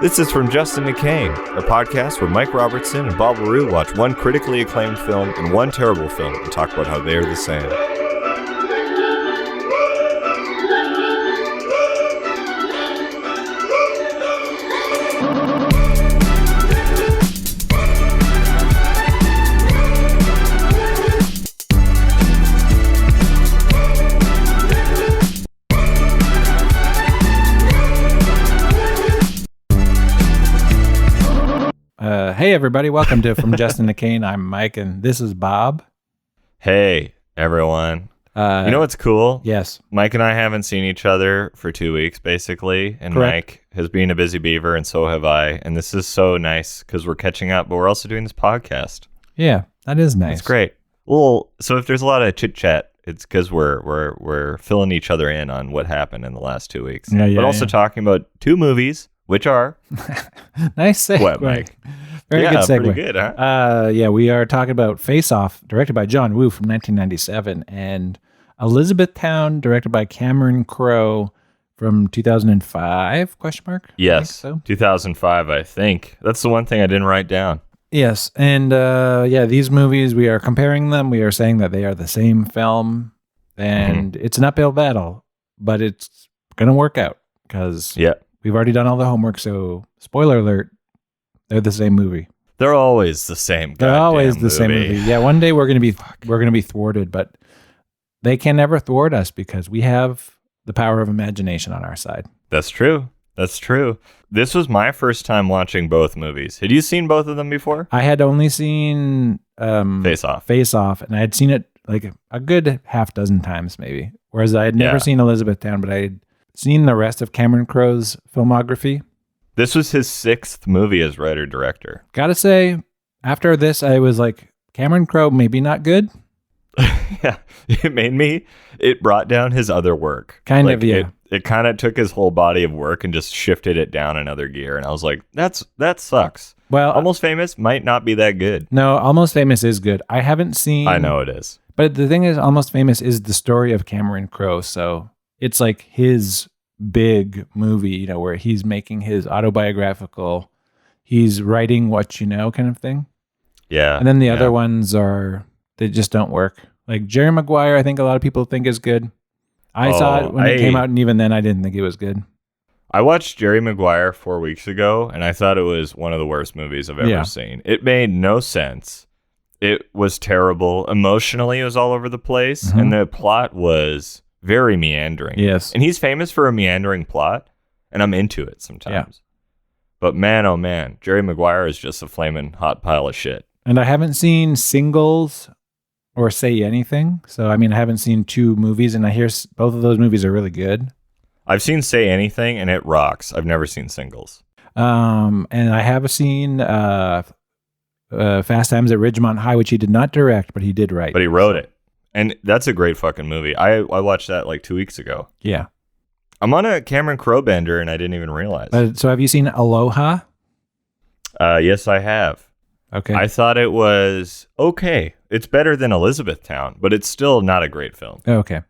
This is from Justin to Kane, a podcast where Mike Robertson and Bob LaRue watch one critically acclaimed film and one terrible film and talk about how they are the same. Hey everybody, welcome to From Justin to Kane. I'm Mike and this is Bob. Hey everyone. You know what's cool? Yes. Mike and I haven't seen each other for 2 weeks basically, and Correct. Mike has been a busy beaver and so have I, and this is so nice because we're catching up, but we're also doing this podcast. Yeah, that is nice. It's great. Well, so if there's a lot of chit chat, it's because we're filling each other in on what happened in the last 2 weeks. Yeah, but also talking about two movies, which are nice segue. what, Mike? Very good segue. Pretty good, huh? Yeah, we are talking about Face Off, directed by John Woo from 1997, and Elizabethtown, directed by Cameron Crowe from 2005, question mark? Yes, so. 2005, I think. That's the one thing I didn't write down. Yes, and these movies, we are comparing them. We are saying that they are the same film, and it's an uphill battle, but it's going to work out because we've already done all the homework, so spoiler alert, they're the same movie. They're always the same. They're always the same movie. Yeah, one day we're gonna be thwarted, but they can never thwart us because we have the power of imagination on our side. That's true. That's true. This was my first time watching both movies. Had you seen both of them before? I had only seen Face Off, and I had seen it like a good half dozen times maybe. Whereas I had never seen Elizabethtown, but I had seen the rest of Cameron Crowe's filmography. This was his sixth movie as writer-director. Gotta say, after this, I was like, Cameron Crowe, maybe not good. Yeah, it brought down his other work. Kind of, yeah. It kind of took his whole body of work and just shifted it down another gear. And I was like, that sucks. Well, Almost Famous might not be that good. No, Almost Famous is good. I haven't seen... I know it is. But the thing is, Almost Famous is the story of Cameron Crowe. So it's like his big movie, where he's making his autobiographical, he's writing what you know kind of thing. Yeah. And then the other ones they just don't work. Like Jerry Maguire, I think a lot of people think is good. I saw it when it came out, and even then I didn't think it was good. I watched Jerry Maguire 4 weeks ago, and I thought it was one of the worst movies I've ever seen. It made no sense. It was terrible. Emotionally, it was all over the place, and the plot was very meandering. Yes. And he's famous for a meandering plot, and I'm into it sometimes. But man, oh man, Jerry Maguire is just a flaming hot pile of shit. And I haven't seen Singles or Say Anything. So, I haven't seen two movies, and I hear both of those movies are really good. I've seen Say Anything, and it rocks. I've never seen Singles. And I have seen Fast Times at Ridgemont High, which he did not direct, but he did write. But he wrote it. And that's a great fucking movie. I watched that like 2 weeks ago. Yeah. I'm on a Cameron Crowe bender, and I didn't even realize. So have you seen Aloha? Yes, I have. Okay. I thought it was okay. It's better than Elizabethtown, but it's still not a great film. Okay.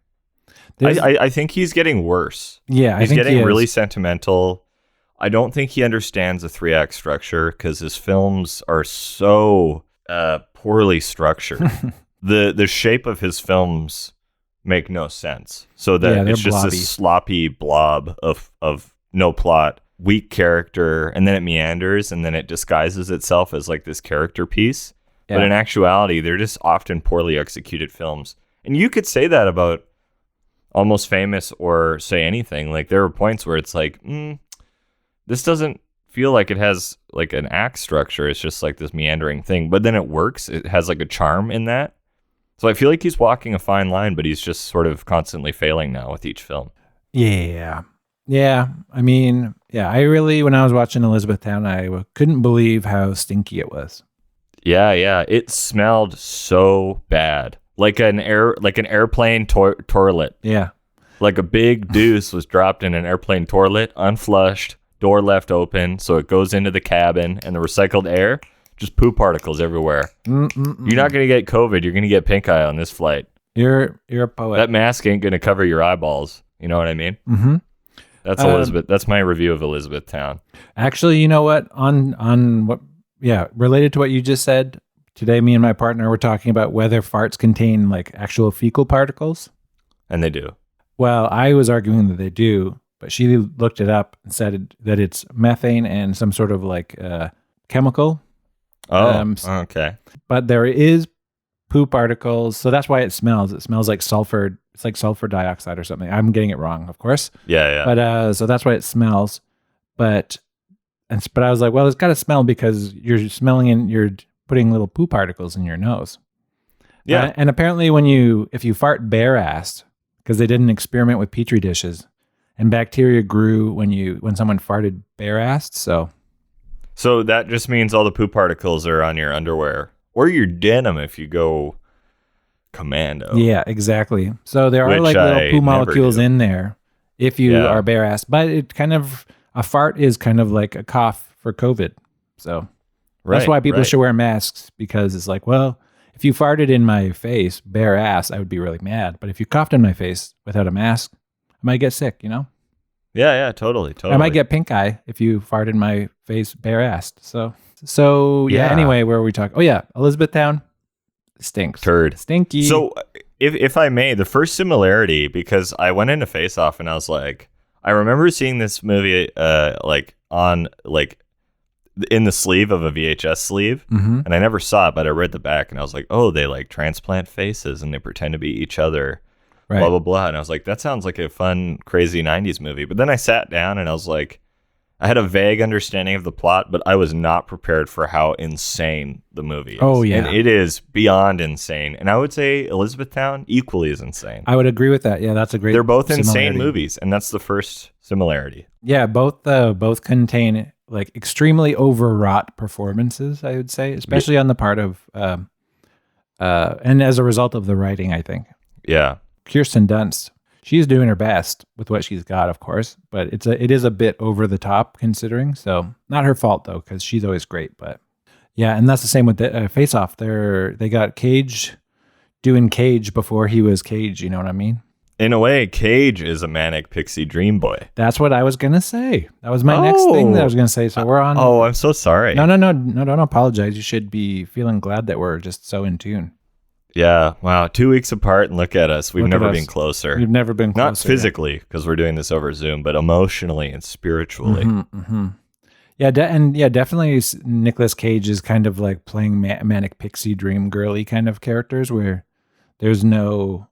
I think he's getting worse. Yeah, he's getting really sentimental. I don't think he understands the 3-act structure because his films are so poorly structured. The shape of his films make no sense. So that it's just blobby. this sloppy blob of no plot, weak character, and then it meanders, and then it disguises itself as like this character piece. Yeah. But in actuality, they're just often poorly executed films. And you could say that about Almost Famous or Say Anything. Like there were points where it's like, this doesn't feel like it has like an act structure. It's just like this meandering thing. But then it works. It has like a charm in that. So I feel like he's walking a fine line, but he's just sort of constantly failing now with each film. Yeah. Yeah. I really, when I was watching Elizabethtown, I couldn't believe how stinky it was. Yeah. It smelled so bad. Like an airplane toilet. Yeah. Like a big deuce was dropped in an airplane toilet, unflushed, door left open, so it goes into the cabin, and the recycled air, just poo particles everywhere. You're not going to get COVID. You're going to get pink eye on this flight. You're a poet. That mask ain't going to cover your eyeballs. You know what I mean? Mm-hmm. That's Elizabeth. That's my review of Elizabethtown. Actually, you know what? On what? Yeah, related to what you just said. Today, me and my partner were talking about whether farts contain like actual fecal particles. And they do. Well, I was arguing that they do, but she looked it up and said that it's methane and some sort of like chemical. Oh, okay. But there is poo particles, so that's why it smells. It smells like sulfur. It's like sulfur dioxide or something. I'm getting it wrong, of course. Yeah. But so that's why it smells. But I was like, well, it's got to smell because you're smelling and you're putting little poo particles in your nose. Yeah. And apparently if you fart bare-assed, because they did an experiment with Petri dishes, and bacteria grew when someone farted bare-assed, So that just means all the poo particles are on your underwear or your denim if you go commando. Yeah, exactly. So there are like little poo molecules in there if you are bare-assed, but a fart is kind of like a cough for COVID. So that's why people should wear masks, because it's like, well, if you farted in my face bare ass, I would be really mad. But if you coughed in my face without a mask, I might get sick, you know? Yeah, totally. I might get pink eye if you fart in my face bare assed. So yeah. Anyway, where are we talking? Oh yeah, Elizabethtown stinks. Turd. Stinky. So if I may, the first similarity, because I went into Face Off and I was like, I remember seeing this movie in the sleeve of a VHS sleeve, and I never saw it, but I read the back and I was like, oh, they like transplant faces and they pretend to be each other, blah, blah, blah. And I was like, that sounds like a fun, crazy 90s movie. But then I sat down and I was like, I had a vague understanding of the plot, but I was not prepared for how insane the movie is. Oh, yeah. And it is beyond insane. And I would say Elizabethtown equally is insane. I would agree with that. Yeah, that's a great They're both similarity. insane movies, and that's the first similarity. Yeah, both contain like extremely overwrought performances, I would say, especially on the part of and as a result of the writing, I think. Yeah. Kirsten Dunst, she's doing her best with what she's got, of course, but it is a bit over the top considering. So not her fault though, because she's always great. But yeah, and that's the same with the Face Off. They got Cage doing Cage before he was Cage. You know what I mean? In a way, Cage is a Manic Pixie Dream Boy. That's what I was gonna say. That was my next thing that I was gonna say. So we're on. Oh, I'm so sorry. No, don't apologize. You should be feeling glad that we're just so in tune. Yeah, wow. 2 weeks apart, and look at us. We've never been closer. We've never been closer. Not physically, because we're doing this over Zoom, but emotionally and spiritually. Yeah, definitely Nicolas Cage is kind of like playing Manic Pixie Dream Girly kind of characters where there's no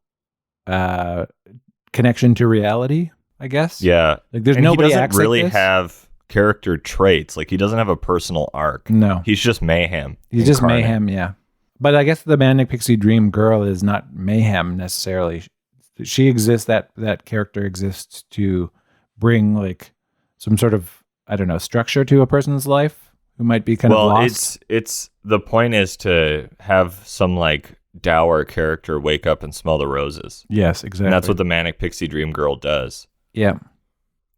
connection to reality, I guess. Yeah. Like there's nobody he doesn't acts really like this. have character traits. Like he doesn't have a personal arc. No. He's just mayhem. He's just mayhem, yeah. But I guess the Manic Pixie Dream Girl is not mayhem necessarily. She exists, that character exists to bring like some sort of, I don't know, structure to a person's life who might be kind of lost. It's the point is to have some like dour character wake up and smell the roses. Yes, exactly. And that's what the Manic Pixie Dream Girl does. Yeah.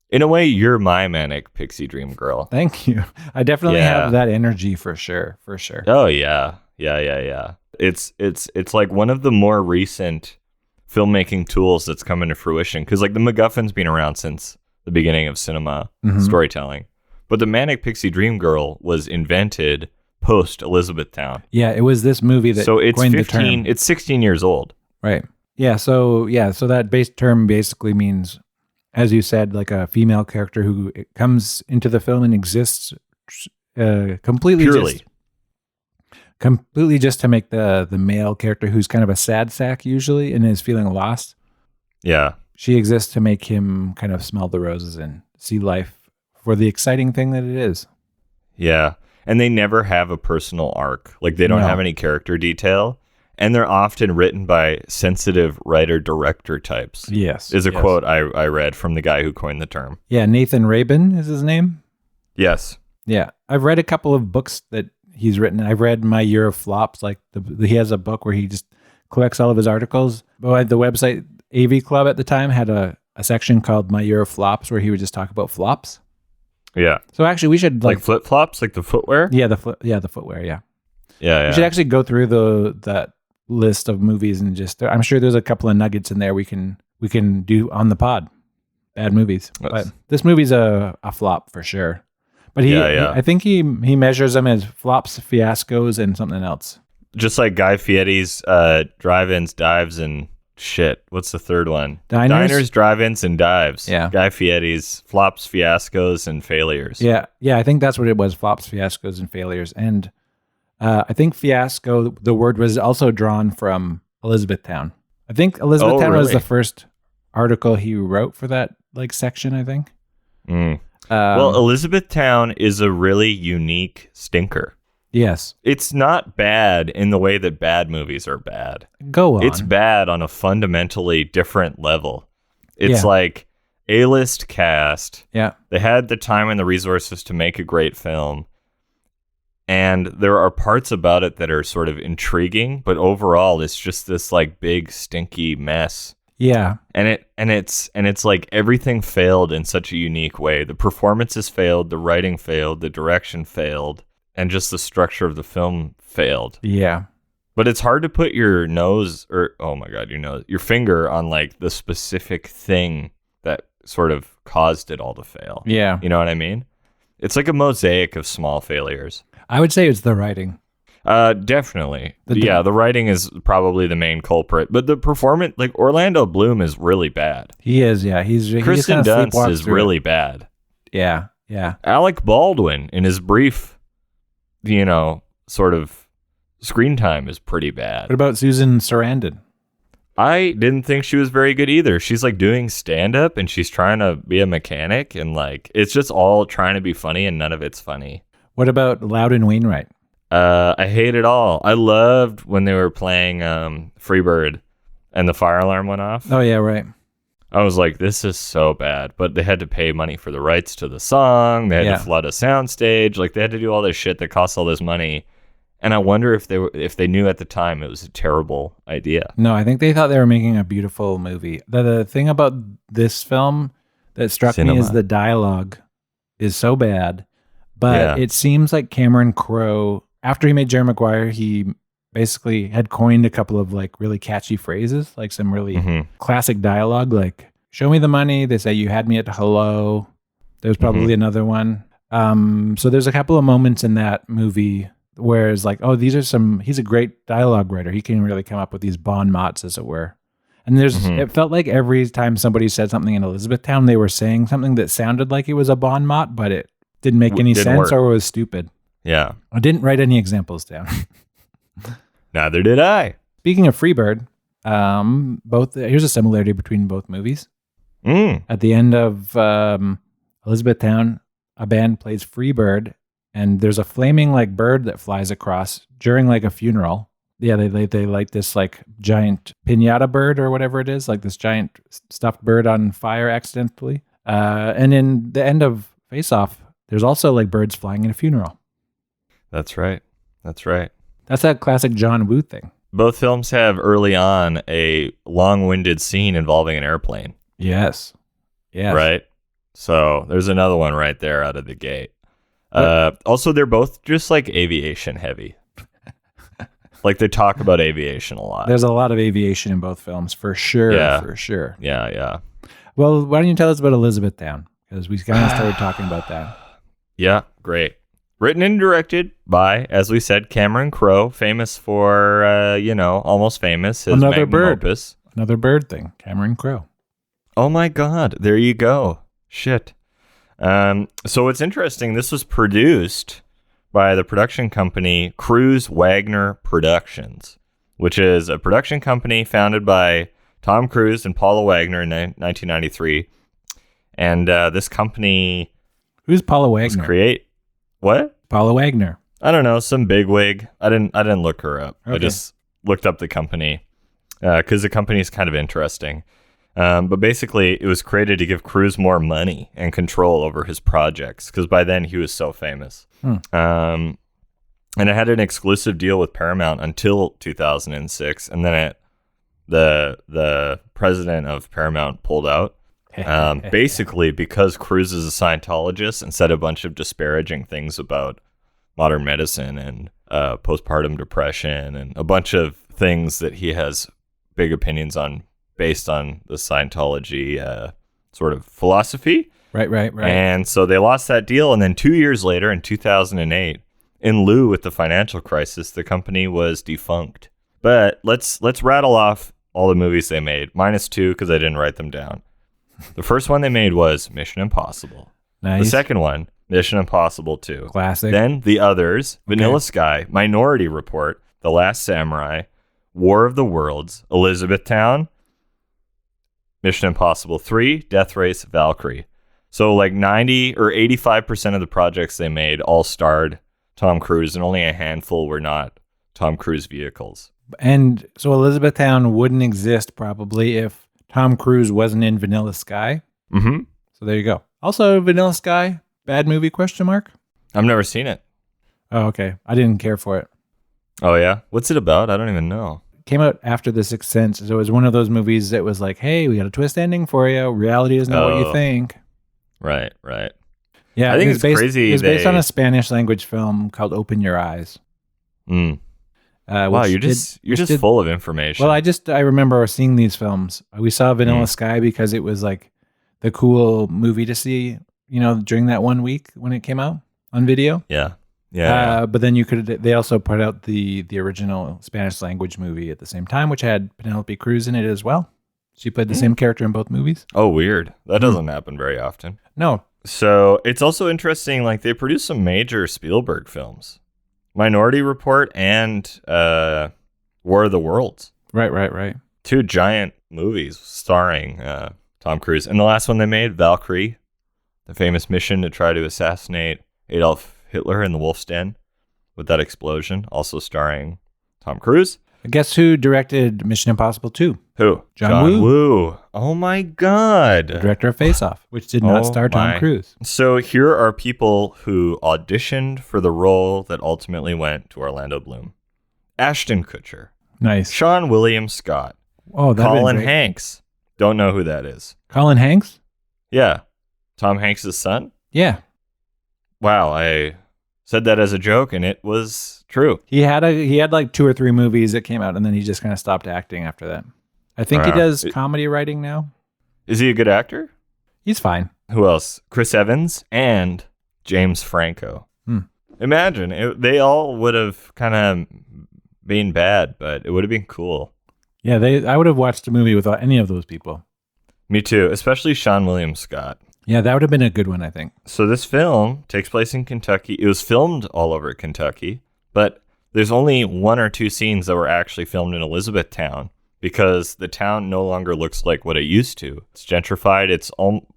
In a way, you're my Manic Pixie Dream Girl. Thank you. I definitely have that energy for sure. Oh yeah. Yeah. It's like one of the more recent filmmaking tools that's come into fruition, because like the MacGuffin's been around since the beginning of cinema storytelling, but the Manic Pixie Dream Girl was invented post Elizabethtown. Yeah, it was this movie that coined the term. It's 16 years old. Right. Yeah. So that base term basically means, as you said, like a female character who comes into the film and exists completely just to make the male character, who's kind of a sad sack usually and is feeling lost. Yeah. She exists to make him kind of smell the roses and see life for the exciting thing that it is. Yeah. And they never have a personal arc. Like they don't have any character detail. And they're often written by sensitive writer-director types. Yes. Is a quote I read from the guy who coined the term. Yeah, Nathan Rabin is his name? Yes. Yeah. I've read a couple of books that he's written. I've read My Year of Flops. Like he has a book where he just collects all of his articles. But the website AV Club at the time had a section called My Year of Flops where he would just talk about flops. Yeah. So actually we should like flip flops, like the footwear? Yeah, the footwear, yeah. Yeah. We should actually go through that list of movies and just I'm sure there's a couple of nuggets in there we can do on the pod. bad movies. But this movie's a flop for sure. But I think he measures them as flops, fiascos, and something else. Just like Guy Fieri's drive-ins, dives, and shit. What's the third one? Diners, drive-ins, and dives. Yeah. Guy Fieri's flops, fiascos, and failures. Yeah. I think that's what it was, flops, fiascos, and failures. And I think fiasco, the word was also drawn from Elizabethtown. I think Elizabethtown was the first article he wrote for that section, I think. Well, Elizabethtown is a really unique stinker. Yes. It's not bad in the way that bad movies are bad. Go on. It's bad on a fundamentally different level. It's like A-list cast. Yeah. They had the time and the resources to make a great film. And there are parts about it that are sort of intriguing, but overall it's just this big stinky mess. Yeah. And it's like everything failed in such a unique way. The performances failed, the writing failed, the direction failed, and just the structure of the film failed. Yeah. But it's hard to put your finger on the specific thing that sort of caused it all to fail. Yeah. You know what I mean? It's like a mosaic of small failures. I would say it's the writing. Definitely. The writing is probably the main culprit, but the performance, Orlando Bloom is really bad. He is, yeah. Kristen Dunst is really bad. Yeah. Alec Baldwin, in his brief, sort of screen time, is pretty bad. What about Susan Sarandon? I didn't think she was very good either. She's doing stand-up and she's trying to be a mechanic and it's just all trying to be funny and none of it's funny. What about Loudon Wainwright? I hate it all. I loved when they were playing Freebird and the fire alarm went off. Oh, yeah, right. I was like, this is so bad. But they had to pay money for the rights to the song. They had to flood a soundstage. They had to do all this shit that costs all this money. And I wonder if they knew at the time it was a terrible idea. No, I think they thought they were making a beautiful movie. The thing about this film that struck me is the dialogue is so bad. But it seems like Cameron Crowe, after he made Jerry Maguire, he basically had coined a couple of really catchy phrases, some really classic dialogue, show me the money. They say you had me at hello. There's probably another one. So there's a couple of moments in that movie where it's he's a great dialogue writer. He can really come up with these bon mots, as it were. And it felt like every time somebody said something in Elizabethtown, they were saying something that sounded like it was a bon mot, but it didn't make any sense or was stupid. Yeah. I didn't write any examples down. Neither did I. Speaking of Freebird, here's a similarity between both movies. At the end of Elizabethtown, a band plays Freebird, and there's a flaming bird that flies across during a funeral. Yeah, they light this giant piñata bird or whatever it is, this giant stuffed bird on fire accidentally. And in the end of Face Off, there's also birds flying in a funeral. That's right. That's that classic John Woo thing. Both films have early on a long-winded scene involving an airplane. Yes. Right? So there's another one right there out of the gate. Also, they're both just aviation heavy. They talk about aviation a lot. There's a lot of aviation in both films, for sure. Yeah. For sure. Yeah. Well, why don't you tell us about Elizabethtown? Because we kind of started talking about that. Yeah, great. Written and directed by, as we said, Cameron Crowe, famous for, almost famous. His Another bird. Opus. Another bird thing, Cameron Crowe. Oh my God, there you go. Shit. So it's interesting. This was produced by the production company Cruise Wagner Productions, which is a production company founded by Tom Cruise and Paula Wagner in 1993. And this company... Who's Paula Wagner? What? Paula Wagner. I don't know, some bigwig. I didn't look her up. Okay. I just looked up the company because the company is kind of interesting. But basically, it was created to give Cruise more money and control over his projects because by then he was so famous. And it had an exclusive deal with Paramount until 2006, and then the president of Paramount pulled out. Basically because Cruise is a Scientologist and said a bunch of disparaging things about modern medicine and postpartum depression and a bunch of things that he has big opinions on based on the Scientology sort of philosophy. Right. And so they lost that deal. And then 2 years later, in 2008, in lieu with the financial crisis, the company was defunct. But let's rattle off all the movies they made. -2 because I didn't write them down. The first one they made was Mission Impossible. Nice. The second one, Mission Impossible 2. Classic. Then The Others, Vanilla Sky, Minority Report, The Last Samurai, War of the Worlds, Elizabethtown, Mission Impossible 3, Death Race, Valkyrie. So like 90 or 85% of the projects they made all starred Tom Cruise, and only a handful were not Tom Cruise vehicles. And so Elizabethtown wouldn't exist probably if Tom Cruise wasn't in Vanilla Sky. Mm-hmm. So there you go. Also, Vanilla Sky, bad movie, question mark? I've never seen it. Oh, okay. I didn't care for it. Oh, yeah? What's it about? I don't even know. It came out after The Sixth Sense. So it was one of those movies that was like, hey, we got a twist ending for you. Reality is not what you think. Right. Yeah, I think it's crazy. It was based on a Spanish language film called Open Your Eyes. Wow, you're just full of information. Well, I remember seeing these films. We saw Vanilla Sky because it was like the cool movie to see, during that 1 week when it came out on video. Yeah. But then they also put out the original Spanish language movie at the same time, which had Penelope Cruz in it as well. She played the same character in both movies. Oh, weird. That doesn't happen very often. No. So it's also interesting, like they produced some major Spielberg films. Minority Report and War of the Worlds. Right. 2 giant movies starring Tom Cruise. And the last one they made, Valkyrie, the famous mission to try to assassinate Adolf Hitler in the Wolf's Den with that explosion, also starring Tom Cruise. Guess who directed Mission Impossible 2? Who? John Woo. Oh my God. The director of Face Off, which did not star Tom Cruise. So here are people who auditioned for the role that ultimately went to Orlando Bloom. Ashton Kutcher. Nice. Sean William Scott. Oh, Colin Hanks. Don't know who that is. Colin Hanks? Yeah. Tom Hanks' son? Yeah. Wow, I said that as a joke and it was true. He had like 2 or 3 movies that came out and then he just kind of stopped acting after that. I think he does comedy writing now. Is he a good actor? He's fine. Who else? Chris Evans and James Franco. Imagine, they all would have kind of been bad, but it would have been cool. Yeah, I would have watched a movie without any of those people. Me too, especially Sean William Scott. Yeah, that would have been a good one, I think. So this film takes place in Kentucky. It was filmed all over Kentucky, but there's only 1 or 2 scenes that were actually filmed in Elizabethtown because the town no longer looks like what it used to. It's gentrified. It's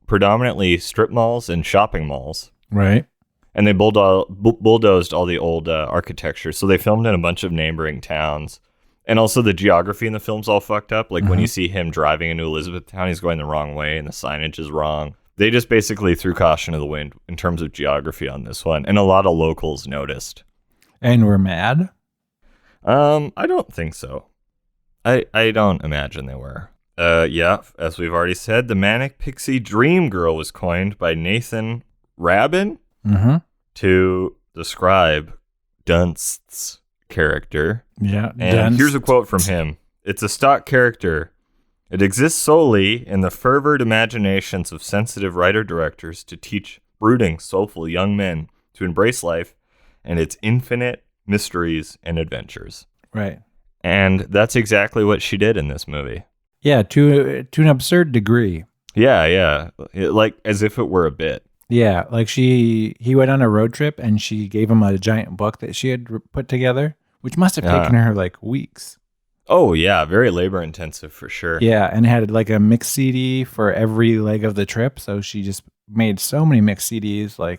predominantly strip malls and shopping malls. Right. And they bulldozed all the old architecture. So they filmed in a bunch of neighboring towns. And also the geography in the film's all fucked up. Like when you see him driving into Elizabethtown, he's going the wrong way and the signage is wrong. They just basically threw caution to the wind in terms of geography on this one. And a lot of locals noticed. And were mad? I don't think so. I don't imagine they were. Yeah, as we've already said, the Manic Pixie Dream Girl was coined by Nathan Rabin to describe Dunst's character. Yeah, and here's a quote from him. It's a stock character. It exists solely in the fervored imaginations of sensitive writer-directors to teach brooding, soulful young men to embrace life and its infinite mysteries and adventures. Right. And that's exactly what she did in this movie. Yeah, to an absurd degree. Yeah. Like as if it were a bit. Yeah, like he went on a road trip and she gave him a giant book that she had put together, which must have taken her like weeks. Oh, yeah, very labor intensive for sure. Yeah, and had like a mix CD for every leg of the trip. So she just made so many mix CDs.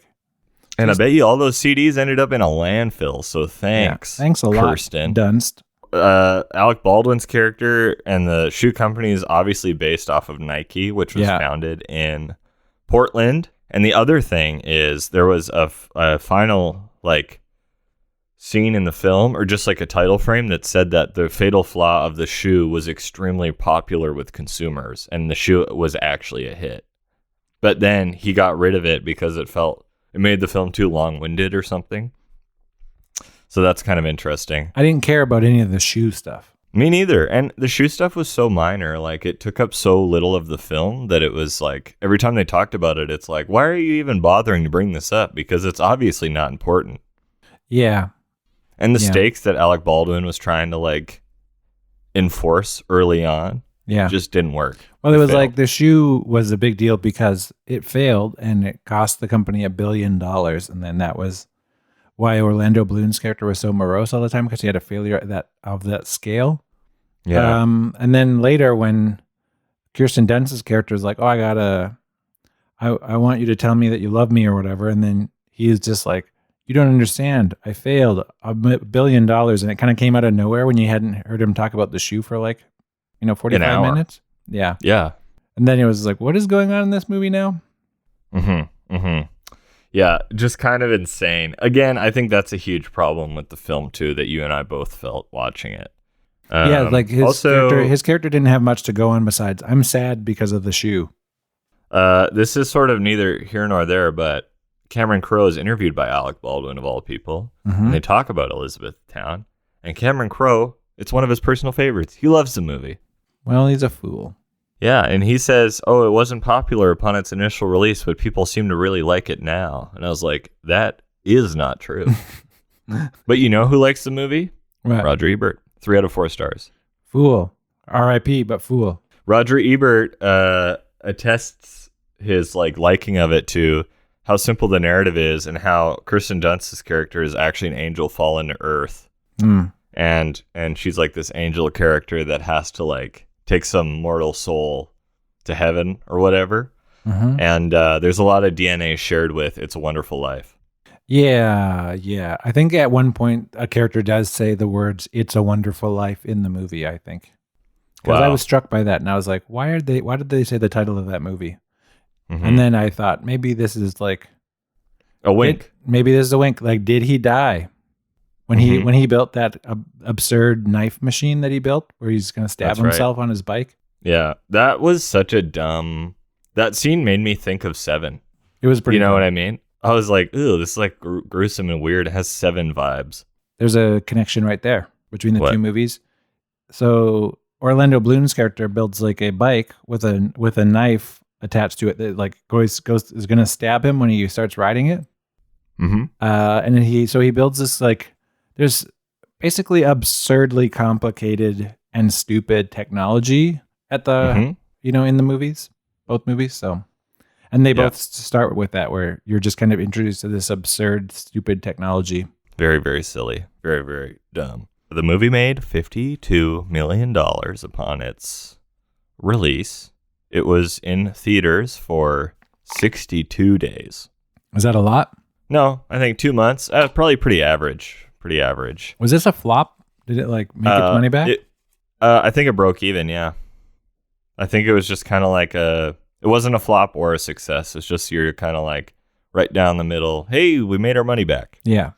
And I bet you all those CDs ended up in a landfill. So thanks. Yeah, thanks a lot, Kirsten Dunst. Alec Baldwin's character and the shoe company is obviously based off of Nike, which was founded in Portland. And the other thing is there was a final scene in the film, or just like a title frame that said that the fatal flaw of the shoe was extremely popular with consumers and the shoe was actually a hit. But then he got rid of it because it made the film too long-winded or something. So that's kind of interesting. I didn't care about any of the shoe stuff. Me neither. And the shoe stuff was so minor. Like, it took up so little of the film that it was like, every time they talked about it, it's like, why are you even bothering to bring this up? Because it's obviously not important. Yeah. And the stakes that Alec Baldwin was trying to, like, enforce early on just didn't work. Well, it was like the shoe was a big deal because it failed and it cost the company $1 billion. And then that was why Orlando Bloom's character was so morose all the time, because he had a failure of that scale. Yeah. And then later when Kirsten Dunst's character is like, oh, I want you to tell me that you love me or whatever. And then he's just like, you don't understand. I failed $1 billion. And it kind of came out of nowhere when you hadn't heard him talk about the shoe for 45 minutes. Yeah. Yeah. And then he was like, what is going on in this movie now? Mm-hmm. Mm-hmm. Yeah, just kind of insane. Again, I think that's a huge problem with the film too, that you and I both felt watching it. Like his character didn't have much to go on besides, I'm sad because of the shoe. This is sort of neither here nor there, but Cameron Crowe is interviewed by Alec Baldwin, of all people, and they talk about Elizabethtown. And Cameron Crowe, it's one of his personal favorites. He loves the movie. Well, he's a fool. Yeah, and he says, oh, it wasn't popular upon its initial release, but people seem to really like it now. And I was like, that is not true. But you know who likes the movie? What? Roger Ebert. 3 out of 4 stars. Fool. R.I.P., but fool. Roger Ebert attests his liking of it to how simple the narrative is and how Kirsten Dunst's character is actually an angel fallen to earth. And she's like this angel character that has to take some mortal soul to heaven or whatever. And there's a lot of DNA shared with It's a Wonderful Life. Yeah. I think at one point a character does say the words "It's a Wonderful Life" in the movie, I think. Because I was struck by that and I was like, why did they say the title of that movie? And then I thought maybe this is like a wink. Maybe this is a wink. Like, did he die when he built that absurd knife machine that he built where he's going to stab himself on his bike? Yeah, that was such a dumb. That scene made me think of Seven. It was pretty. You know dumb. what I mean? I was like, ooh, this is gruesome and weird. It has Seven vibes. There's a connection right there between the two movies. So Orlando Bloom's character builds a bike with a knife attached to it that is going to stab him when he starts riding it. And then he builds this there's basically absurdly complicated and stupid technology at the in the movies, both movies. So, and they both start with that where you're just kind of introduced to this absurd, stupid technology. Very, very silly, very, very dumb. The movie made $52 million upon its release. It was in theaters for 62 days. Is that a lot? No, I think 2 months. Probably pretty average. Pretty average. Was this a flop? Did it make its money back? I think it broke even, yeah. I think it was just kind of it wasn't a flop or a success. It's just you're kind of right down the middle. Hey, we made our money back. Yeah.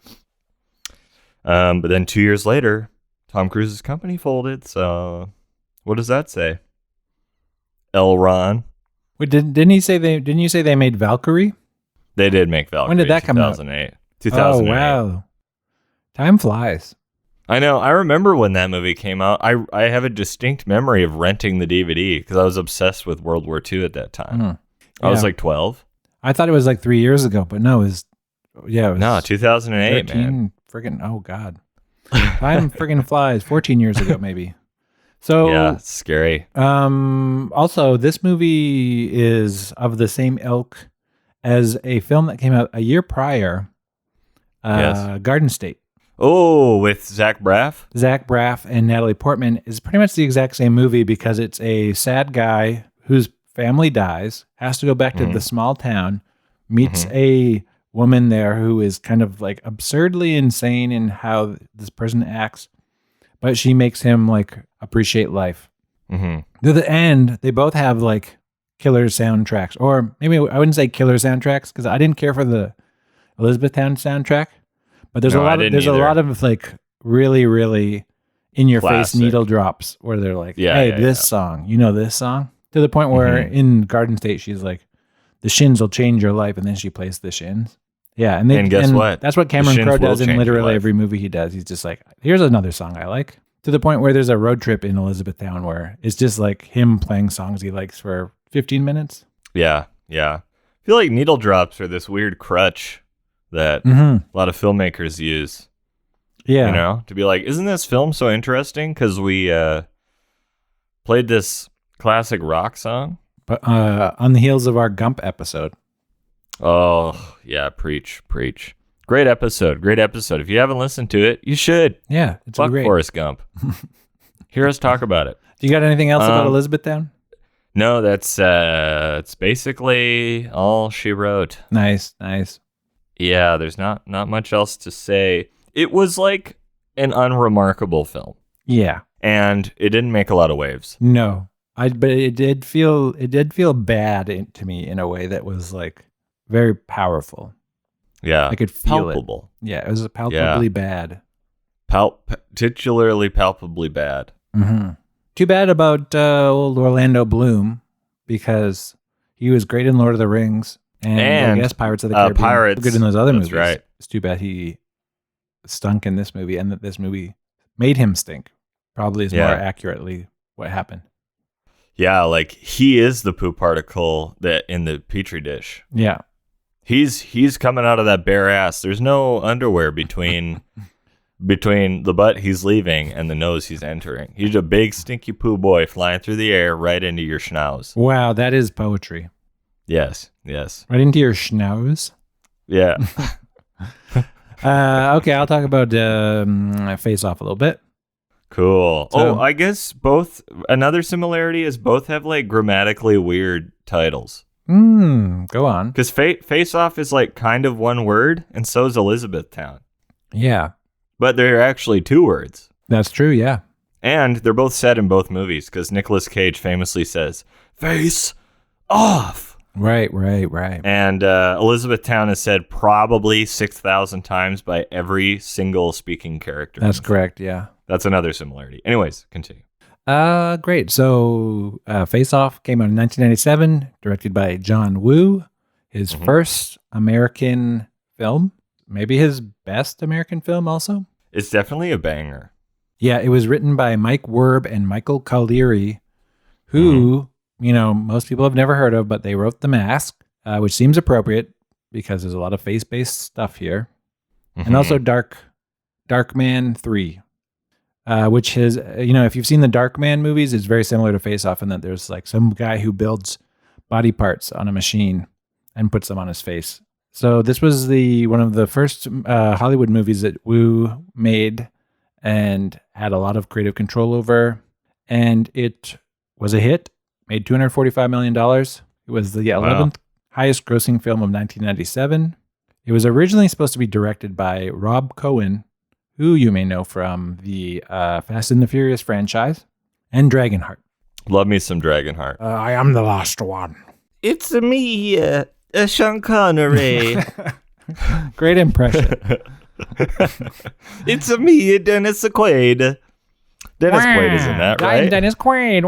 But then 2 years later, Tom Cruise's company folded. So what does that say? L. Ron. Wait, didn't you say they made Valkyrie? They did make Valkyrie. When did that come out? 2008. Oh, wow. Time flies. I know. I remember when that movie came out. I have a distinct memory of renting the DVD because I was obsessed with World War II at that time. I was 12. I thought it was 3 years ago, but no, it was 2008, 13, man. Friggin', oh God. Time friggin' flies. 14 years ago, maybe. So yeah, it's scary. Also, this movie is of the same ilk as a film that came out a year prior, Garden State. Oh, with Zach Braff? Zach Braff and Natalie Portman is pretty much the exact same movie because it's a sad guy whose family dies, has to go back to the small town, meets a woman there who is kind of absurdly insane in how this person acts, but she makes him appreciate life. To the end, they both have killer soundtracks, or maybe I wouldn't say killer soundtracks because I didn't care for the Elizabethtown soundtrack. But there's a lot of really, really in your face needle drops where they're this song, this song, to the point where in Garden State she's like, the Shins will change your life, and then she plays the Shins. Yeah, and guess what? That's what Cameron Crowe does in literally every movie he does. He's just here's another song I like. To the point where there's a road trip in Elizabethtown where it's just like him playing songs he likes for 15 minutes. Yeah. I feel like needle drops are this weird crutch that a lot of filmmakers use. Yeah. You know, to be like, isn't this film so interesting? Because we played this classic rock song. But on the heels of our Gump episode. Oh, yeah. Preach. Great episode. If you haven't listened to it, you should. Yeah. It's Fuck great. Forrest Gump. Hear us talk about it. Do you got anything else about Elizabethtown? No, that's it's basically all she wrote. Nice. Yeah, there's not much else to say. It was like an unremarkable film. Yeah. And it didn't make a lot of waves. No. But it did feel bad to me in a way that was like very powerful. Yeah. I could feel palpable. it. Yeah, it was palpably bad. Titularly palpably bad. Mm-hmm. Too bad about old Orlando Bloom, because he was great in Lord of the Rings and I guess Pirates of the Caribbean. Pirates. Good in those other movies. Right. It's too bad he stunk in this movie, and that this movie made him stink. Probably is more accurately what happened. Yeah, like he is the poop particle that in the petri dish. Yeah. He's coming out of that bare ass. There's no underwear between the butt he's leaving and the nose he's entering. He's a big stinky poo boy flying through the air right into your schnauz. Wow, that is poetry. Yes. Right into your schnauz. Yeah. Okay, I'll talk about Face Off a little bit. Cool. So, I guess another similarity is both have like grammatically weird titles. Go on. Because Face Off is like kind of one word, and so is Elizabethtown. Yeah. But they're actually two words. That's true, yeah. And they're both said in both movies, because Nicolas Cage famously says, "Face off." Right. And Elizabethtown is said probably 6,000 times by every single speaking character. That's correct, yeah. That's another similarity. Anyways, continue. Great. So Face Off came out in 1997, directed by John Woo. His first American film. Maybe his best American film also. It's definitely a banger. Yeah, it was written by Mike Werb and Michael Caldieri, who, most people have never heard of, but they wrote The Mask, which seems appropriate because there's a lot of face-based stuff here. And also Darkman 3, which is, if you've seen the Darkman movies, it's very similar to Face Off in that there's like some guy who builds body parts on a machine and puts them on his face. So this was one of the first Hollywood movies that Woo made and had a lot of creative control over. And it was a hit, made $245 million. It was the 11th highest grossing film of 1997. It was originally supposed to be directed by Rob Cohen, who you may know from the Fast and the Furious franchise, and Dragonheart. Love me some Dragonheart. I am the last one. It's me, Sean Connery. Great impression. It's me, Dennis Quaid. Dennis Quaid is in that, right? I'm Dennis Quaid.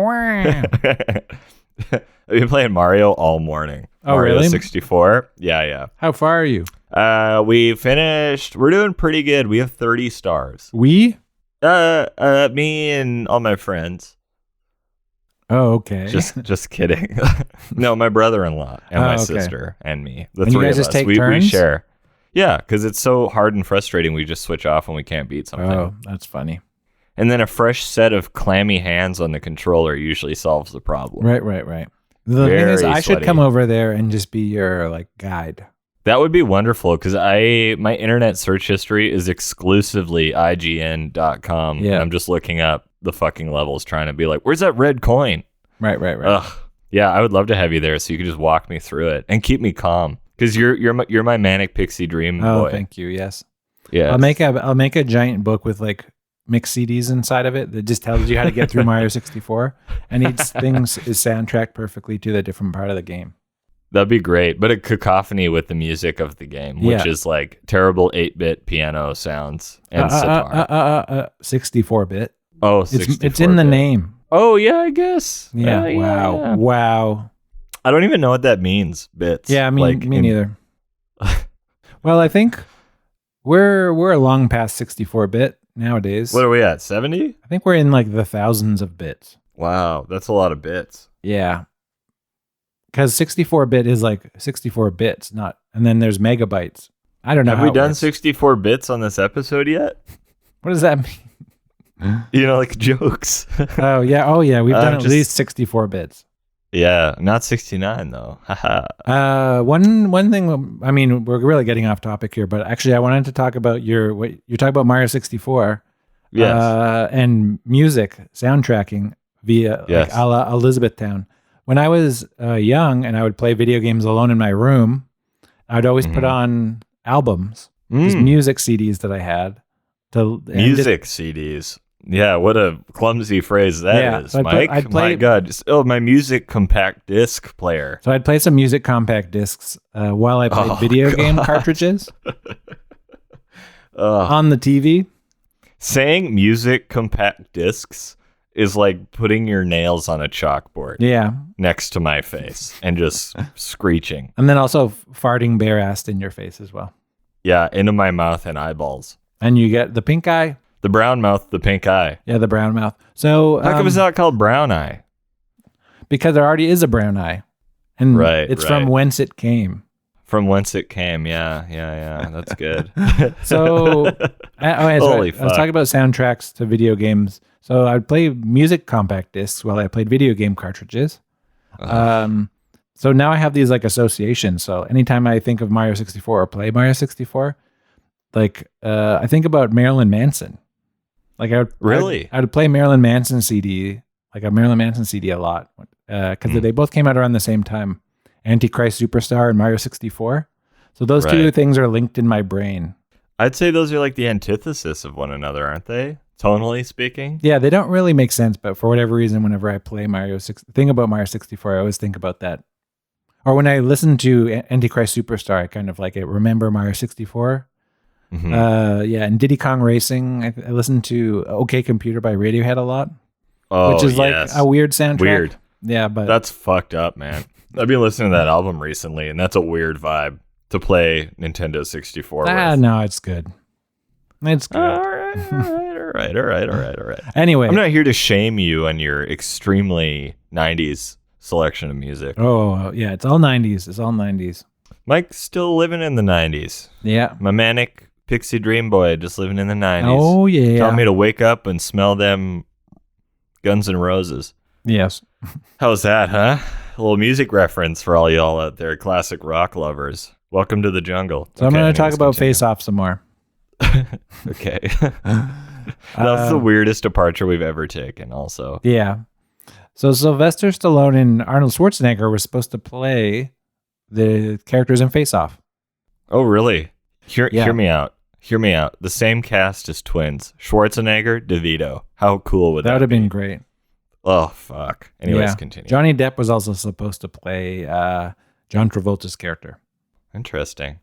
I've been playing Mario all morning. Oh, Mario really? 64. Yeah. How far are you? We finished. We're doing pretty good. We have 30 stars. We? Me and all my friends. Oh, okay. Just kidding. No, my brother-in-law and my sister and me. The and three you guys of just us. take We turns? share. Yeah, because it's so hard and frustrating. We just switch off when we can't beat something. Oh, that's funny. And then a fresh set of clammy hands on the controller usually solves the problem. Right. The thing is, I should come over there and just be your guide. That would be wonderful because my internet search history is exclusively IGN.com. Yeah. And I'm just looking up the fucking levels trying to be like, where's that red coin? Right. Ugh. Yeah, I would love to have you there so you could just walk me through it and keep me calm. Because you're my Manic Pixie Dream boy. Oh, thank you. Yes. Yeah. I'll make a giant book with mixed CDs inside of it that just tells you how to get through Mario 64, and each thing is soundtracked perfectly to the different part of the game. That'd be great, but a cacophony with the music of the game, which is like terrible 8-bit piano sounds and sitar. 64-bit. Oh, 64-bit. It's in the name. Oh, yeah, I guess. Yeah. Yeah. Wow. I don't even know what that means, bits. Yeah, me neither. Well, I think we're long past 64-bit nowadays. What are we at? 70? I think we're in like the thousands of bits. Wow, that's a lot of bits. Yeah. Because 64-bit is like 64 bits, and then there's megabytes. I don't know. Have we done 64 bits on this episode yet? What does that mean? Like jokes. Oh yeah. We've done at least 64 bits. Yeah, not 69 though. One thing. I mean, we're really getting off topic here, but actually, I wanted to talk about you're talking about Mario 64. Yes. And music soundtracking via like a la Elizabethtown. When I was young and I would play video games alone in my room, I'd always put on albums, just music CDs that I had. Music CDs. Yeah, what a clumsy phrase that is, Mike. My God. My music compact disc player. So I'd play some music compact discs while I played video game cartridges on the TV. Saying music compact discs is like putting your nails on a chalkboard next to my face and just screeching. And then also farting bare-assed in your face as well. Yeah, into my mouth and eyeballs. And you get the pink eye. The brown mouth, the pink eye. Yeah, the brown mouth. So how come it's not called brown eye? Because there already is a brown eye. And it's from whence it came. From whence it came, yeah. That's good. So, I was fuck. talking about soundtracks to video games. So I'd play music compact discs while I played video game cartridges. So now I have these like associations. So anytime I think of Mario 64 or play Mario 64, like I think about Marilyn Manson. Like I would play Marilyn Manson CD, like a Marilyn Manson CD a lot, because they both came out around the same time. Antichrist Superstar and Mario 64. So those two things are linked in my brain. I'd say those are like the antithesis of one another, aren't they? Tonally speaking. Yeah, they don't really make sense, but for whatever reason, whenever I play think about Mario 64, I always think about that. Or when I listen to Antichrist Superstar, I kind of like it. Remember Mario 64? Mm-hmm. And Diddy Kong Racing. I listen to OK Computer by Radiohead a lot, which is like a weird soundtrack. Weird. Yeah, but that's fucked up, man. I've been listening to that album recently, and that's a weird vibe to play Nintendo 64 with. No, it's good. It's good. All right. Anyway. I'm not here to shame you on your extremely 90s selection of music. Oh, yeah, it's all 90s. Mike's still living in the 90s. Yeah. My Manic Pixie Dream Boy just living in the 90s. Oh, yeah. Telling me to wake up and smell them Guns N' Roses. Yes. How's that, huh? A little music reference for all y'all out there, classic rock lovers. Welcome to the jungle. So I'm going to talk about Face Off some more. Okay. That's the weirdest departure we've ever taken, also. Yeah. So Sylvester Stallone and Arnold Schwarzenegger were supposed to play the characters in Face Off. Oh, really? Hear me out. The same cast as twins. Schwarzenegger, DeVito. How cool would that be? That would have been great. Oh, fuck. Anyways, continue. Johnny Depp was also supposed to play John Travolta's character. Interesting.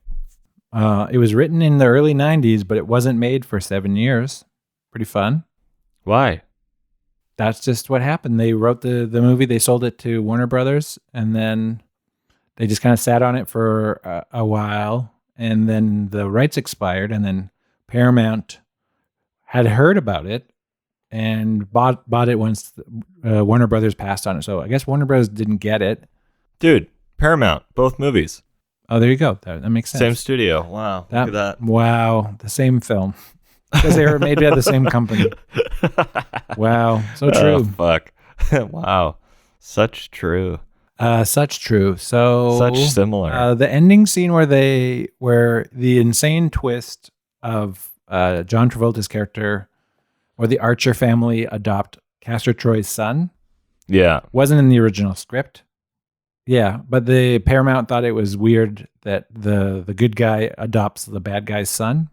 It was written in the early 90s, but it wasn't made for 7 years. Pretty fun. Why? That's just what happened. They wrote the movie, they sold it to Warner Brothers, and then they just kind of sat on it for a while, and then the rights expired, and then Paramount had heard about it and bought it once Warner Brothers passed on it. So I guess Warner Brothers didn't get it. Dude, Paramount, both movies. Oh, there you go. That makes sense. Same studio. Wow. Look at that. Wow. The same film. Because they were made by the same company. Wow. So true. Oh, fuck. Wow. Such true. Such true. So such similar. The ending scene where the insane twist of John Travolta's character, or the Archer family adopt Castor Troy's son. Yeah. Wasn't in the original script. Yeah, but the Paramount thought it was weird that the good guy adopts the bad guy's son.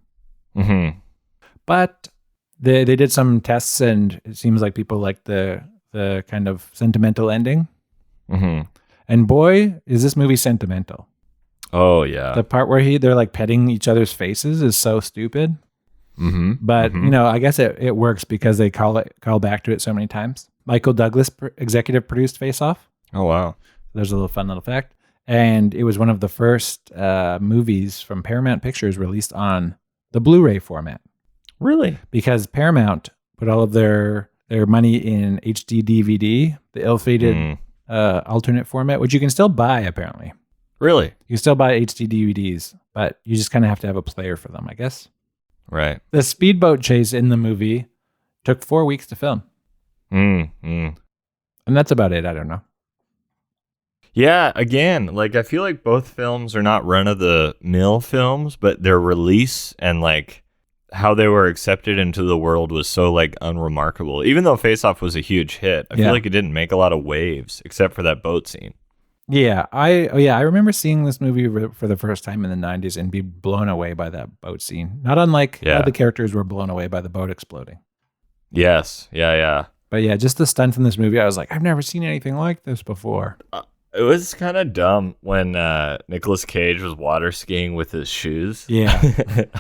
Mm-hmm. But they did some tests, and it seems like people like the kind of sentimental ending. Mm-hmm. And boy, is this movie sentimental. Oh, yeah. The part where they're like petting each other's faces is so stupid. Mm-hmm. But, I guess it works because they call back to it so many times. Michael Douglas executive produced Face Off. Oh, wow. There's a fun little fact. And it was one of the first movies from Paramount Pictures released on the Blu-ray format. Really? Because Paramount put all of their money in HD DVD, the ill-fated alternate format, which you can still buy, apparently. Really? You can still buy HD DVDs, but you just kind of have to have a player for them, I guess. Right. The speedboat chase in the movie took 4 weeks to film. And that's about it. I don't know. Yeah, again, like I feel like both films are not run-of-the-mill films, but their release and like how they were accepted into the world was so like unremarkable. Even though Face Off was a huge hit, I feel like it didn't make a lot of waves except for that boat scene. Yeah, I remember seeing this movie for the first time in the 90s and be blown away by that boat scene. Not unlike how the characters were blown away by the boat exploding. Yes, yeah. But yeah, just the stunts in this movie, I was like, I've never seen anything like this before. It was kind of dumb when Nicolas Cage was water skiing with his shoes. Yeah.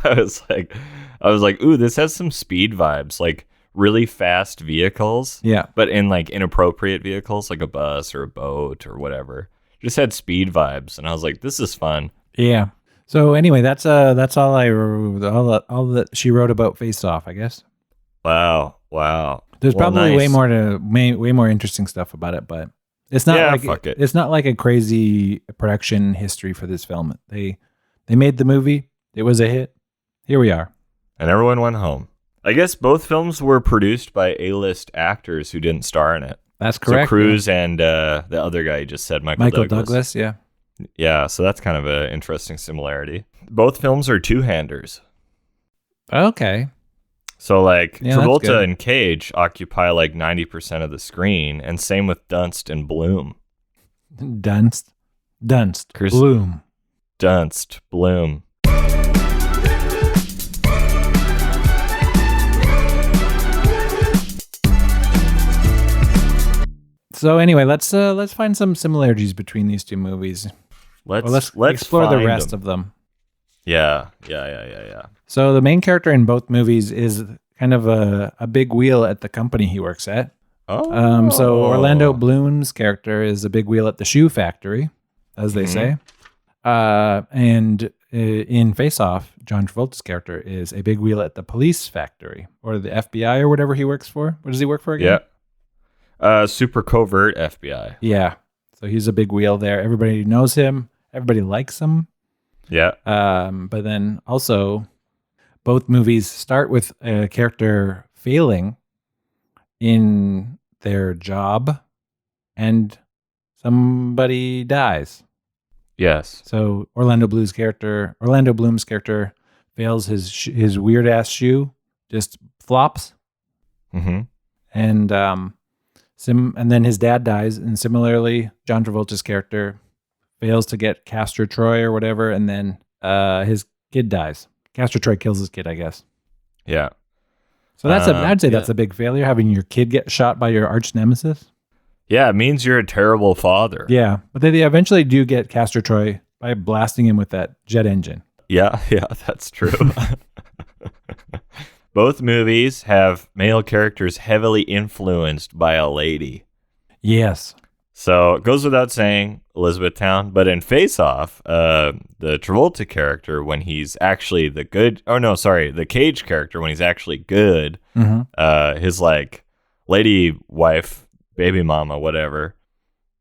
I was like, ooh, this has some speed vibes, like really fast vehicles. Yeah. But in like inappropriate vehicles, like a bus or a boat or whatever. Just had speed vibes, and I was like, this is fun. Yeah. So anyway, that's all that she wrote about Face Off, I guess. Wow. There's probably way more interesting stuff about it, but it's not it's not like a crazy production history for this film. They made the movie. It was a hit. Here we are. And everyone went home. I guess both films were produced by A-list actors who didn't star in it. That's correct. So Cruise and the other guy you just said, Michael Douglas, yeah. Yeah, so that's kind of an interesting similarity. Both films are two-handers. Okay. So like Travolta and Cage occupy like 90% of the screen, and same with Dunst and Bloom. Dunst, Bloom. Dunst, Bloom. So anyway, let's find some similarities between these two movies. Let's explore the rest of them. Yeah. So the main character in both movies is kind of a big wheel at the company he works at. Oh. So Orlando Bloom's character is a big wheel at the shoe factory, as they say. And in Face Off, John Travolta's character is a big wheel at the police factory or the FBI or whatever he works for. What does he work for again? Yeah. Super covert FBI. Yeah. So he's a big wheel there. Everybody knows him. Everybody likes him. Yeah. But then also, both movies start with a character failing in their job and somebody dies. Yes. So Orlando Bloom's character fails his weird ass shoe, just flops. Mm-hmm. And then his dad dies, and similarly, John Travolta's character fails to get Castor Troy or whatever, and then his kid dies. Castor Troy kills his kid, I guess. Yeah. So I'd say that's a big failure, having your kid get shot by your arch nemesis. Yeah, it means you're a terrible father. Yeah, but they eventually do get Castor Troy by blasting him with that jet engine. Yeah, that's true. Both movies have male characters heavily influenced by a lady. Yes. So it goes without saying, Elizabethtown. But in Face Off, the Travolta character, when he's actually the Cage character, when he's actually good, his like lady wife, baby mama, whatever,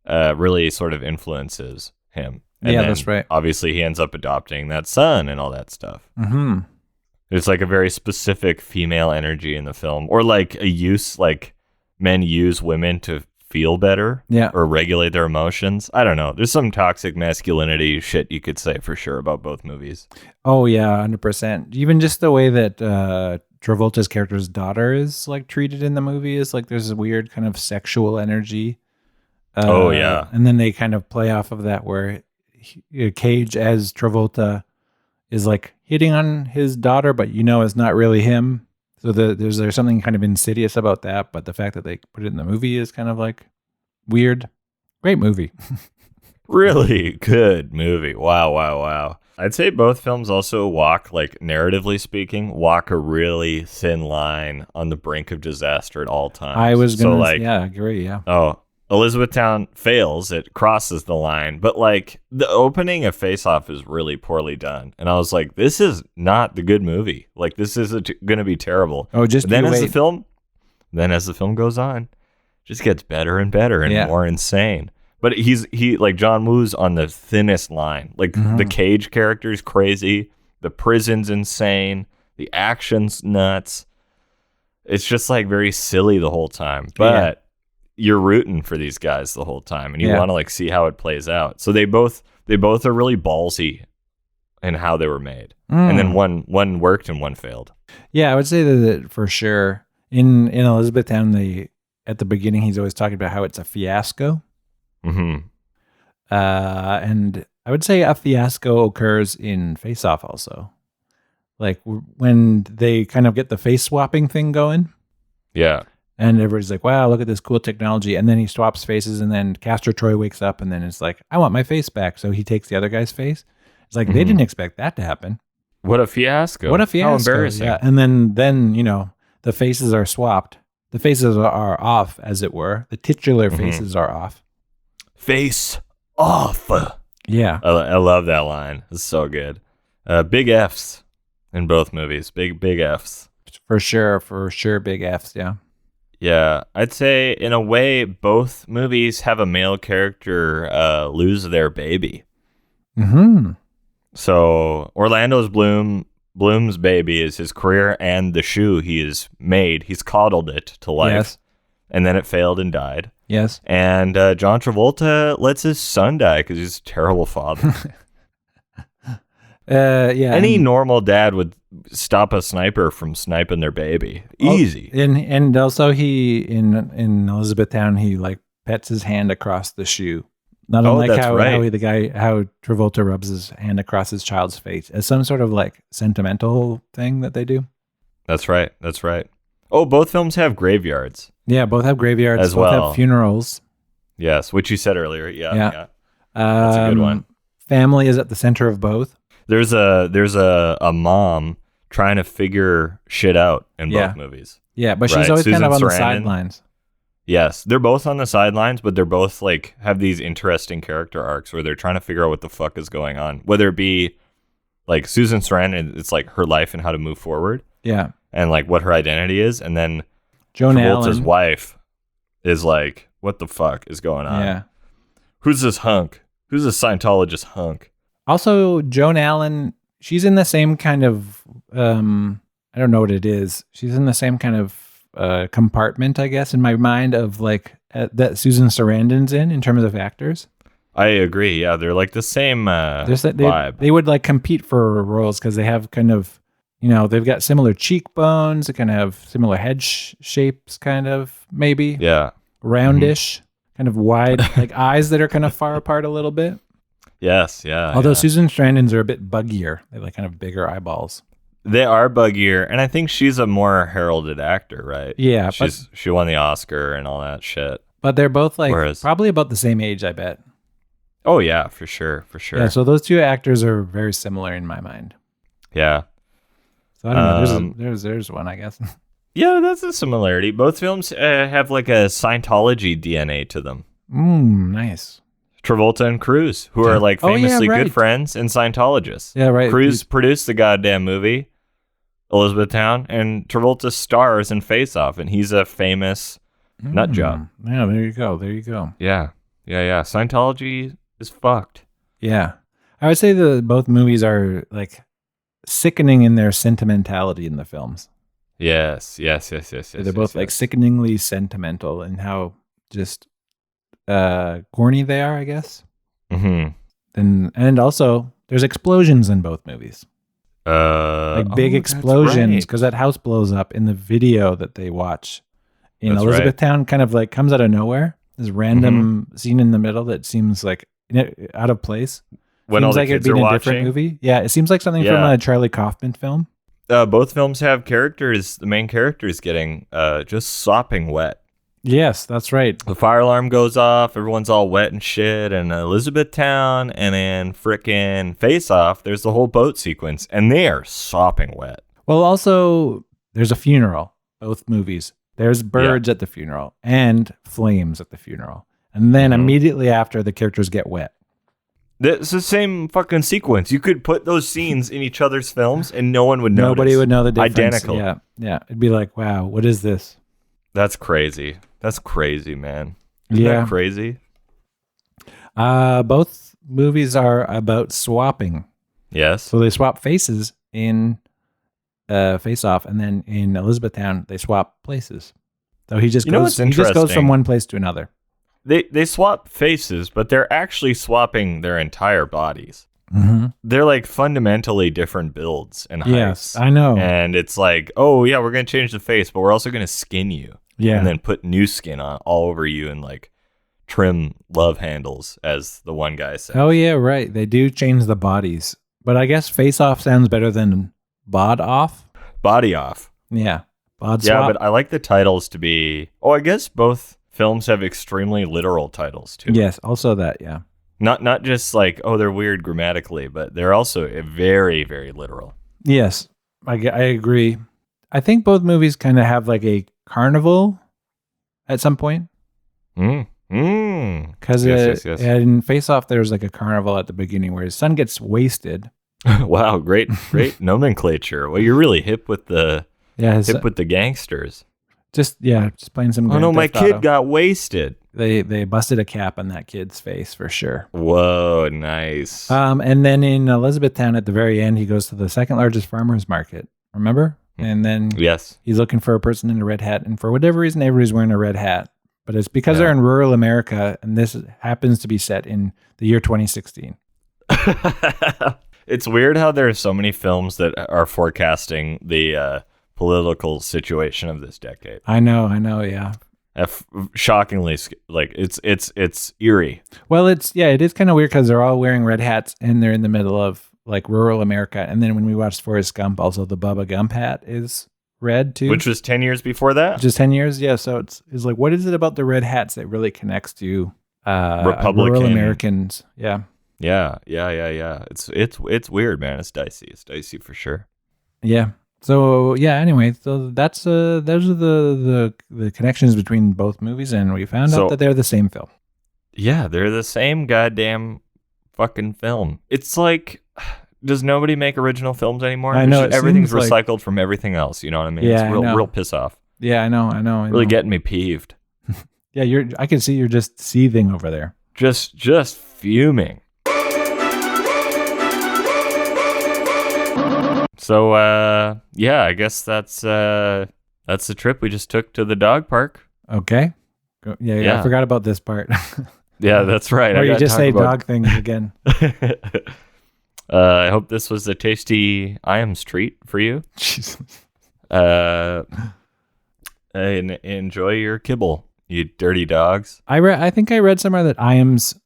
really sort of influences him. And then, that's right. Obviously, he ends up adopting that son and all that stuff. Mm-hmm. There's like a very specific female energy in the film, or like men use women to feel better, or regulate their emotions. I don't know. There's some toxic masculinity shit you could say for sure about both movies. Oh yeah, 100%. Even just the way that Travolta's character's daughter is like treated in the movie is like there's a weird kind of sexual energy. And then they kind of play off of that where Cage as Travolta is like hitting on his daughter, but it's not really him. So there's something kind of insidious about that, but the fact that they put it in the movie is kind of like weird. Great movie. Really good movie. Wow. I'd say both films also narratively speaking, walk a really thin line on the brink of disaster at all times. I was going to agree, yeah. Oh, Elizabethtown fails. It crosses the line. But like the opening of Face Off is really poorly done. And I was like, this is not the good movie. Like this is going to be terrible. Oh, just then as the film goes on, it just gets better and better and more insane. But he like John Woo's on the thinnest line. Like the Cage character is crazy. The prison's insane. The action's nuts. It's just like very silly the whole time. But you're rooting for these guys the whole time, and you want to like see how it plays out. So they both are really ballsy in how they were made. And then one worked and one failed. Yeah, I would say that for sure. In Elizabethtown, at the beginning, he's always talking about how it's a fiasco. Mm-hmm. And I would say a fiasco occurs in Face Off also. Like when they kind of get the face swapping thing going. Yeah. And everybody's like, wow, look at this cool technology. And then he swaps faces, and then Castor Troy wakes up, and then it's like, I want my face back. So he takes the other guy's face. It's like, they didn't expect that to happen. What a fiasco. What a fiasco. How embarrassing. Yeah. And then, the faces are swapped. The faces are off, as it were. The titular faces are off. Face off. Yeah. I love that line. It's so good. Big Fs in both movies. Big Fs. For sure. Big Fs. Yeah. Yeah. I'd say in a way, both movies have a male character lose their baby. Mm-hmm. So Orlando's Bloom's baby is his career and the shoe he has made. He's coddled it to life. Yes. And then it failed and died. Yes. And John Travolta lets his son die because he's a terrible father. Yeah. Any normal dad would stop a sniper from sniping their baby. Easy. And also he in Elizabethtown, he like pets his hand across the shoe. Not unlike how Travolta rubs his hand across his child's face as some sort of like sentimental thing that they do. That's right. Oh, both films have graveyards. Yeah, both have graveyards. As both well. have funerals. Yes, which you said earlier. Yeah. That's a good one. Family is at the center of both. There's a mom trying to figure shit out in both movies. Yeah, but she's always kind of on the sidelines. Yes, they're both on the sidelines, but they're both like have these interesting character arcs where they're trying to figure out what the fuck is going on. Whether it be like Susan Sarandon, it's like her life and how to move forward. Yeah. And like what her identity is. And then Joan Travolta's Allen. wife is like, what the fuck is going on? Yeah. Who's this hunk? Who's this Scientologist hunk? Also, Joan Allen, she's in the same kind of, I don't know what it is. She's in the same kind of compartment, I guess, in my mind of like that Susan Sarandon's in terms of actors. I agree. Yeah, they're like the same vibe. They would like compete for roles because they have kind of, they've got similar cheekbones. They kind of have similar head shapes, kind of, maybe. Yeah. Roundish, kind of wide, like eyes that are kind of far apart a little bit. Yes, yeah. Although Susan Sarandon's are a bit buggier. They have like kind of bigger eyeballs. They are buggier, and I think she's a more heralded actor, right? Yeah. She won the Oscar and all that shit. But they're both like probably about the same age, I bet. Oh, yeah, for sure. Yeah, so those two actors are very similar in my mind. Yeah. So I don't know. There's one, I guess. Yeah, that's a similarity. Both films have like a Scientology DNA to them. Nice. Travolta and Cruise, who are like famously good friends and Scientologists. Yeah, right. Cruise produced the goddamn movie, Elizabethtown, and Travolta stars in Face Off, and he's a famous nut job. Yeah, there you go. Yeah. Scientology is fucked. Yeah. I would say that both movies are like sickening in their sentimentality in the films. Yes. They're both like sickeningly sentimental in how just corny they are, I guess. Mm-hmm. And also there's explosions in both movies. Like big explosions because that house blows up in the video that they watch in Elizabethtown. Kind of like comes out of nowhere. This random scene in the middle that seems like out of place. When seems all the like kids it'd be are in a watching. different movie. Yeah, it seems like something from a Charlie Kaufman film. Both films have characters. The main character is getting just sopping wet. Yes, that's right. The fire alarm goes off. Everyone's all wet and shit. And Elizabethtown and then frickin' Face Off, there's the whole boat sequence. And they are sopping wet. Well, also, there's a funeral. Both movies. There's birds at the funeral and flames at the funeral. And then immediately after, the characters get wet. It's the same fucking sequence. You could put those scenes in each other's films and no one would notice. Nobody would know the difference. Identical. Yeah. It'd be like, wow, what is this? That's crazy. That's crazy, man. Isn't that crazy? Both movies are about swapping. Yes. So they swap faces in Face Off, and then in Elizabethtown, they swap places. So he just goes from one place to another. They swap faces, but they're actually swapping their entire bodies. Mm-hmm. They're like fundamentally different builds and heights. Yes, I know. And it's like, oh yeah, we're going to change the face, but we're also going to skin you. Yeah. And then put new skin on all over you and like trim love handles, as the one guy said. Oh yeah, right. They do change the bodies. But I guess Face Off sounds better than Bod Off. Body Off. Yeah. Bod Yeah, swap. but I like the titles to be... Oh, I guess both films have extremely literal titles, too. Yes, also that, yeah. Not just like, oh, they're weird grammatically, but they're also very, very literal. Yes, I agree. I think both movies kind of have like a carnival at some point. Because yes. in Face Off, there's like a carnival at the beginning where his son gets wasted. Wow, great nomenclature. Well, you're really hip with the with the gangsters. Just playing some. Oh no, my kid got wasted. They busted a cap on that kid's face for sure. Whoa, nice. And then in Elizabethtown at the very end, he goes to the second largest farmers market. Remember? And then he's looking for a person in a red hat, and for whatever reason, everybody's wearing a red hat. But it's because they're in rural America, and this happens to be set in the year 2016. It's weird how there are so many films that are forecasting the political situation of this decade. I know, yeah. Shockingly, like it's eerie. Well, it is kind of weird because they're all wearing red hats and they're in the middle of like rural America. And then when we watched Forrest Gump, also the Bubba Gump hat is red too, which was 10 years before that. Just 10 years, yeah. So it's like, what is it about the red hats that really connects to Republican rural Americans? Yeah. It's weird, man. It's dicey. It's dicey for sure. Yeah. So anyway, so that's those are the connections between both movies, and we found out that they're the same film. Yeah, they're the same goddamn fucking film. It's like, does nobody make original films anymore? I know, everything's recycled from everything else. You know what I mean? Yeah, it's real piss off. Yeah, I know. Really getting me peeved. Yeah, I can see you're just seething over there. Just fuming. So, I guess that's the trip we just took to the dog park. Okay. Yeah. I forgot about this part. Yeah, that's right. Or you just say dog things again. I hope this was a tasty IAMS treat for you. Jesus. And enjoy your kibble, you dirty dogs. I think I read somewhere that IAMS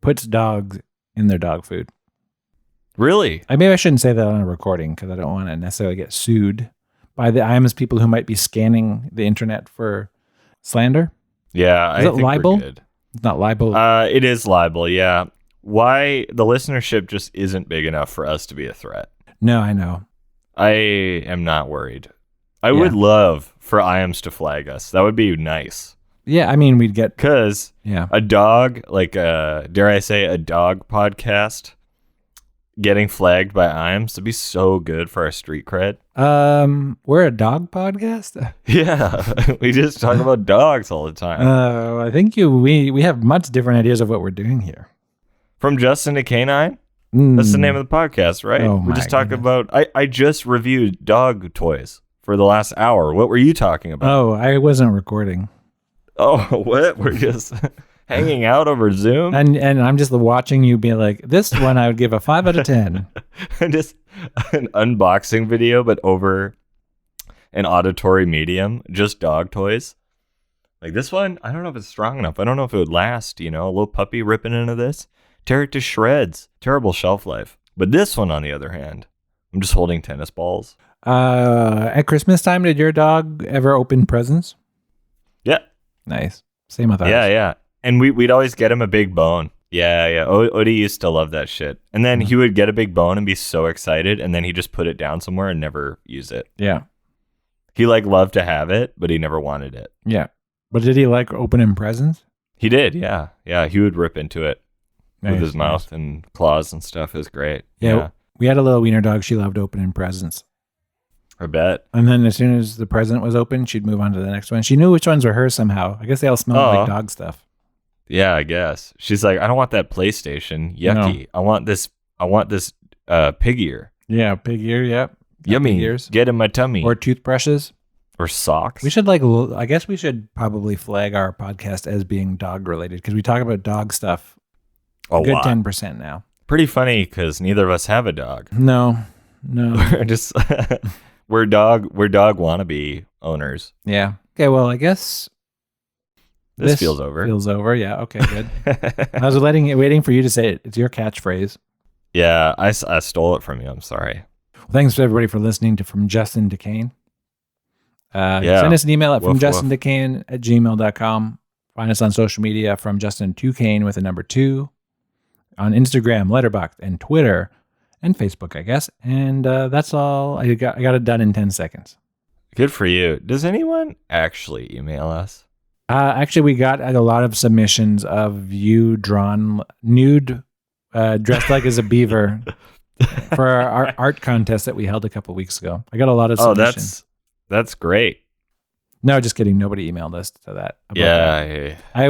puts dogs in their dog food. Really? Maybe I shouldn't say that on a recording because I don't want to necessarily get sued by the IAMS people who might be scanning the internet for slander. Yeah, is it libel? We're good. It's not libel. It is libel. Yeah. Why the listenership just isn't big enough for us to be a threat? No, I know. I am not worried. I would love for IAMS to flag us. That would be nice. Yeah, I mean, we'd get a dog, like dare I say, a dog podcast. Getting flagged by IAMS to be so good for our street cred. We're a dog podcast. Yeah, we just talk about dogs all the time. I think we have much different ideas of what we're doing here. From Justin to Canine. That's the name of the podcast, right? Oh, we just talk about. I just reviewed dog toys for the last hour. What were you talking about? Oh, I wasn't recording. Oh, what? We're just hanging out over Zoom, and I'm just watching you be like, this one I would give a 5 out of 10. Just an unboxing video, but over an auditory medium, just dog toys. Like this one, I don't know if it's strong enough. I don't know if it would last. A little puppy ripping into this, tear it to shreds. Terrible shelf life. But this one, on the other hand, I'm just holding tennis balls. At Christmas time, did your dog ever open presents? Yeah. Nice. Same with us. Yeah. And we'd always get him a big bone. Yeah. Odie used to love that shit. And then he would get a big bone and be so excited, and then he'd just put it down somewhere and never use it. Yeah. He loved to have it, but he never wanted it. Yeah. But did he like opening presents? He did, yeah. Yeah, he would rip into it with his Nice. mouth and claws and stuff. It was great. Yeah. We had a little wiener dog. She loved opening presents. I bet. And then as soon as the present was open, she'd move on to the next one. She knew which ones were hers somehow. I guess they all smelled like dog stuff. Yeah, I guess. She's like, I don't want that PlayStation. Yucky. No. I want this pig ear. Yeah, pig ear, yep. Yummy. Ears. Get in my tummy. Or toothbrushes. Or socks. We should I guess we should probably flag our podcast as being dog related because we talk about dog stuff a good 10% now. Pretty funny because neither of us have a dog. No. We're just we're dog wannabe owners. Yeah. Okay, well, I guess this feels over. Feels over. Yeah. Okay, good. I was waiting for you to say it. It's your catchphrase. Yeah, I stole it from you. I'm sorry. Well, thanks everybody for listening to From Justin to Kane. Send us an email at fromjustintokane@gmail.com. Find us on social media from Justin to Kane with a number 2 on Instagram, Letterboxd, and Twitter, and Facebook, I guess. And that's all. I got it done in 10 seconds. Good for you. Does anyone actually email us? Actually, we got a lot of submissions of you drawn nude, dressed like as a beaver for our art contest that we held a couple weeks ago. I got a lot of submissions. That's great. No, just kidding. Nobody emailed us to that. Yeah. I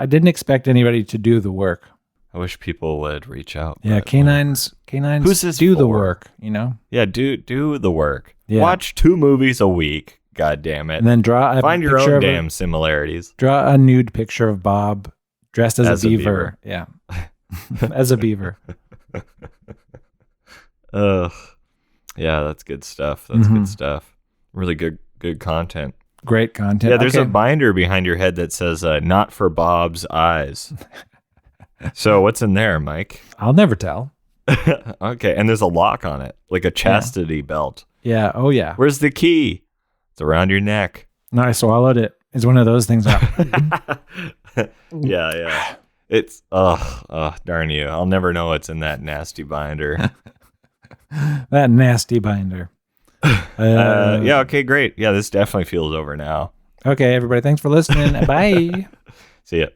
didn't expect anybody to do the work. I wish people would reach out. Yeah, canines Who's this do for? The work, you know? Yeah, do the work. Yeah. Watch 2 movies a week. God damn it. And then find your own damn similarities. Draw a nude picture of Bob dressed as a beaver. Yeah. As a beaver. Yeah, that's good stuff. Good stuff. Really good content. Great content. Yeah, there's a binder behind your head that says not for Bob's eyes. So what's in there, Mike? I'll never tell. Okay, and there's a lock on it, like a chastity belt. Yeah, oh yeah. Where's the key? It's around your neck. No, I swallowed it. It's one of those things. Yeah. It's, darn you. I'll never know what's in that nasty binder. That nasty binder. Yeah, okay, great. Yeah, this definitely feels over now. Okay, everybody, thanks for listening. Bye. See ya.